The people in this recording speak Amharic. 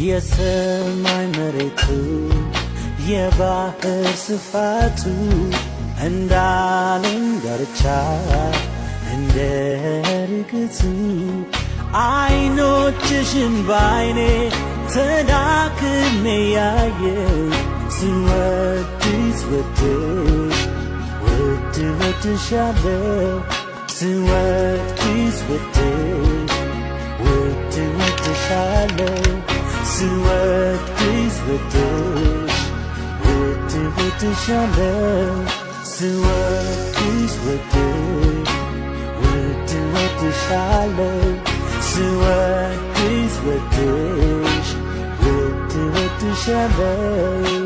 የሰማይ መሬቱ የባህር ስፋቱ እንዳለም ዳርቻ እንደ ርግቱ አይኖችሽን ባይኔ ተዳክሜ ያየው ስወድሽ ወድሽ ውድ ወድሻለው ስወድሽ ወድሽ ውድ ወድሻለው ስወድሽ ወድሽ ውድ ወድሻለው ስወድሽ ወድሽ ውድ ወድሻለው ስወድሽ ወድሽ ውድ ወድሻለው